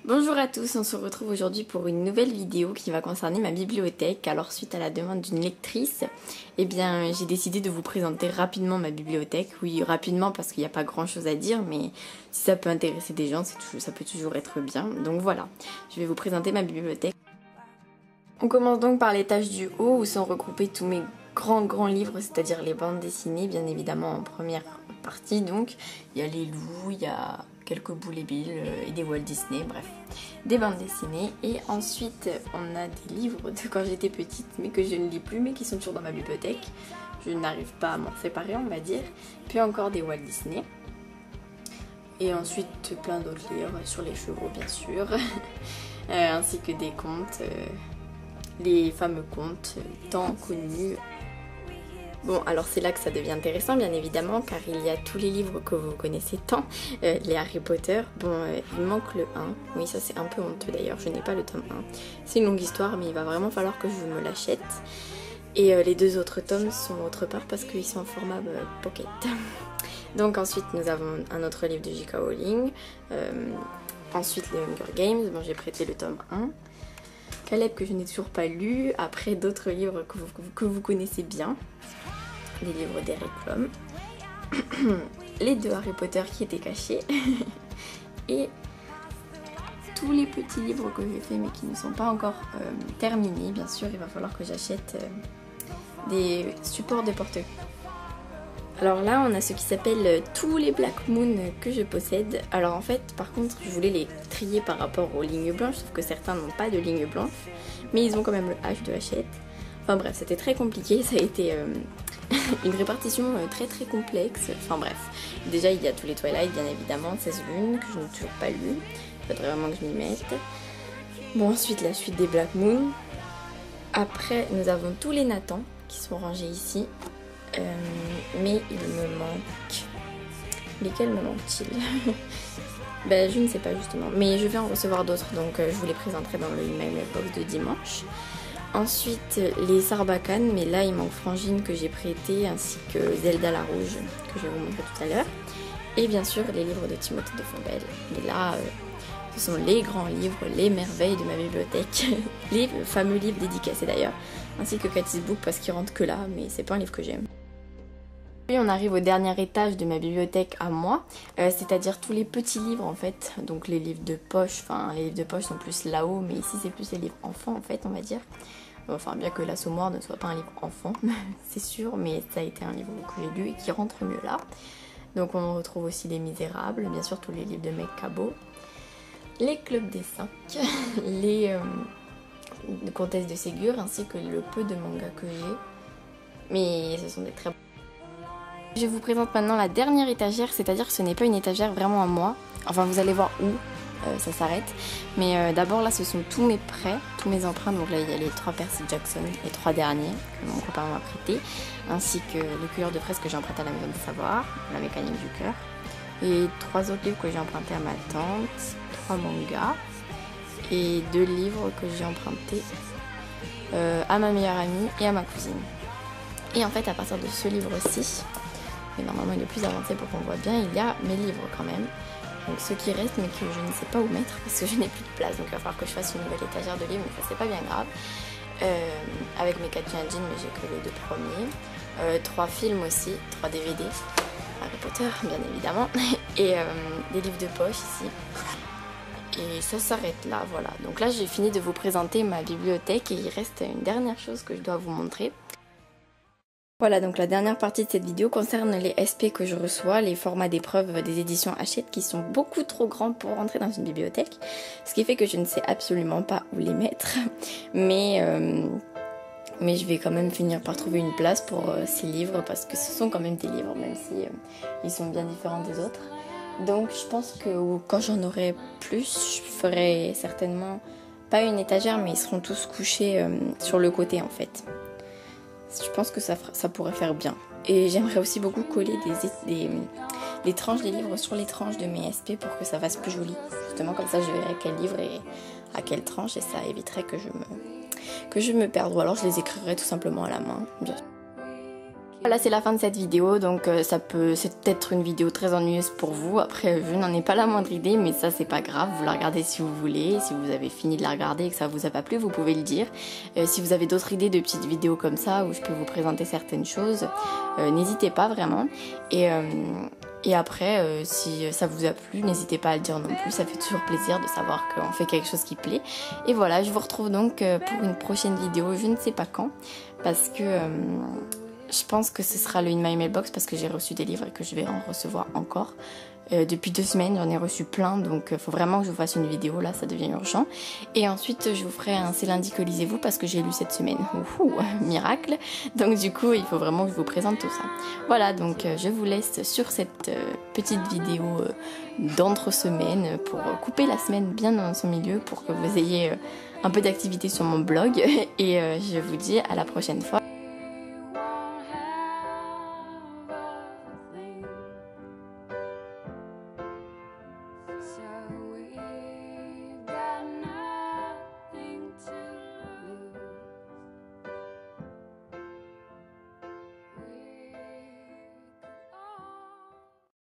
Bonjour à tous, on se retrouve aujourd'hui pour une nouvelle vidéo qui va concerner ma bibliothèque. Alors suite à la demande d'une lectrice, j'ai décidé de vous présenter rapidement ma bibliothèque. Oui, rapidement parce qu'il n'y a pas grand chose à dire, mais si ça peut intéresser des gens, ça peut toujours être bien. Donc voilà, je vais vous présenter ma bibliothèque. On commence donc par l'étage du haut où sont regroupés tous mes grands livres, c'est-à-dire les bandes dessinées, bien évidemment en première partie. Donc il y a les loups, il y a quelques Boule et Bill et des Walt Disney, bref, des bandes dessinées. Et ensuite on a des livres de quand j'étais petite mais que je ne lis plus mais qui sont toujours dans ma bibliothèque. Je n'arrive pas à m'en séparer, on va dire. Puis encore des Walt Disney. Et ensuite plein d'autres livres sur les chevaux bien sûr, ainsi que des contes, les fameux contes tant connus. Bon, alors c'est là que ça devient intéressant, bien évidemment, car il y a tous les livres que vous connaissez tant, les Harry Potter. Bon, il manque le 1, oui, ça c'est un peu honteux d'ailleurs, je n'ai pas le tome 1. C'est une longue histoire, mais il va vraiment falloir que je me l'achète. Et les deux autres tomes sont autre part parce qu'ils sont en format pocket. Donc ensuite, nous avons un autre livre de J.K. Rowling. Ensuite, les Hunger Games, bon, j'ai prêté le tome 1. Caleb que je n'ai toujours pas lu. Après, d'autres livres que vous connaissez bien. Les livres d'Eric Plum, les deux Harry Potter qui étaient cachés et tous les petits livres que j'ai fait mais qui ne sont pas encore terminés. Bien sûr, il va falloir que j'achète des supports de porte-clés. Alors là, on a ce qui s'appelle tous les Black Moon que je possède. Alors en fait, par contre, je voulais les trier par rapport aux lignes blanches, sauf que certains n'ont pas de lignes blanches, mais ils ont quand même le H de Hachette. Enfin bref, c'était très compliqué, ça a été une répartition très complexe. Enfin bref, déjà il y a tous les Twilight bien évidemment, 16 lunes que je n'ai toujours pas lu. Il faudrait vraiment que je m'y mette. Bon, ensuite la suite des Black Moon. Après nous avons tous les Nathan qui sont rangés ici. Mais il me manque... Lesquels me manquent-ils? Ben je ne sais pas justement. Mais je vais en recevoir d'autres donc je vous les présenterai dans le email box de dimanche. Ensuite les Sarbacane, mais là il manque Frangine que j'ai prêté, ainsi que Zelda la Rouge que je vais vous montrer tout à l'heure. Et bien sûr les livres de Timothée de Fombelle. Mais là ce sont les grands livres, les merveilles de ma bibliothèque. Les fameux livres dédicacés d'ailleurs, ainsi que Cathy's Book parce qu'ils rentrent que là, mais c'est pas un livre que j'aime. Puis on arrive au dernier étage de ma bibliothèque à moi, c'est-à-dire tous les petits livres en fait, donc les livres de poche, enfin les livres de poche sont plus là-haut, mais ici c'est plus les livres enfants en fait on va dire. Enfin bien que l'Assommoir ne soit pas un livre enfant, c'est sûr, mais ça a été un livre que j'ai lu et qui rentre mieux là. Donc on retrouve aussi Les Misérables, bien sûr tous les livres de Meg Cabot, les Clubs des 5, les Comtesses de Ségur, ainsi que le peu de manga que j'ai, mais ce sont des très bons. Je vous présente maintenant la dernière étagère, c'est-à-dire que ce n'est pas une étagère vraiment à moi. Enfin, vous allez voir où ça s'arrête. Mais d'abord, là, ce sont tous mes prêts, tous mes emprunts. Donc là, il y a les 3 Percy Jackson, les 3 derniers que mon copain m'a prêté, ainsi que le cueilleur de fraises que j'ai emprunté à la Maison du Savoir, La Mécanique du Cœur, et 3 autres livres que j'ai empruntés à ma tante, 3 mangas, et 2 livres que j'ai empruntés à ma meilleure amie et à ma cousine. Et en fait, à partir de ce livre-ci, mais normalement il est plus avancé pour qu'on voit bien, il y a mes livres quand même. Donc ceux qui restent mais que je ne sais pas où mettre parce que je n'ai plus de place. Donc il va falloir que je fasse une nouvelle étagère de livres, mais ça c'est pas bien grave. Avec mes 4 jeans, mais j'ai que les 2 premiers. 3 films aussi, 3 DVD. Harry Potter bien évidemment. Et des livres de poche ici. Et ça s'arrête là, voilà. Donc là j'ai fini de vous présenter ma bibliothèque et il reste une dernière chose que je dois vous montrer. Voilà, donc la dernière partie de cette vidéo concerne les SP que je reçois, les formats d'épreuves des éditions Hachette qui sont beaucoup trop grands pour rentrer dans une bibliothèque, ce qui fait que je ne sais absolument pas où les mettre, mais je vais quand même finir par trouver une place pour ces livres parce que ce sont quand même des livres, même si ils sont bien différents des autres. Donc je pense que quand j'en aurai plus, je ferai certainement pas une étagère, mais ils seront tous couchés sur le côté en fait. Je pense que ça pourrait faire bien. Et j'aimerais aussi beaucoup coller des tranches des livres sur les tranches de mes SP pour que ça fasse plus joli. Justement, comme ça, je verrai quel livre est à quelle tranche et ça éviterait que je me perde. Ou alors, je les écrirai tout simplement à la main. Voilà, c'est la fin de cette vidéo, donc c'est peut-être une vidéo très ennuyeuse pour vous. Après, je n'en ai pas la moindre idée, mais ça c'est pas grave, vous la regardez si vous voulez. Si vous avez fini de la regarder et que ça vous a pas plu, vous pouvez le dire. Si vous avez d'autres idées de petites vidéos comme ça, où je peux vous présenter certaines choses, n'hésitez pas vraiment. Et après, si ça vous a plu, n'hésitez pas à le dire non plus, ça fait toujours plaisir de savoir qu'on fait quelque chose qui plaît. Et voilà, je vous retrouve donc pour une prochaine vidéo, je ne sais pas quand, parce que je pense que ce sera le In My Mailbox, parce que j'ai reçu des livres et que je vais en recevoir encore. Depuis 2 semaines, j'en ai reçu plein, donc il faut vraiment que je vous fasse une vidéo, là ça devient urgent. Et ensuite je vous ferai un C'est lundi que lisez-vous, parce que j'ai lu cette semaine. Ouhou, miracle. Donc du coup il faut vraiment que je vous présente tout ça. Voilà, donc je vous laisse sur cette petite vidéo d'entre-semaine pour couper la semaine bien dans son milieu, pour que vous ayez un peu d'activité sur mon blog. Et je vous dis à la prochaine fois. So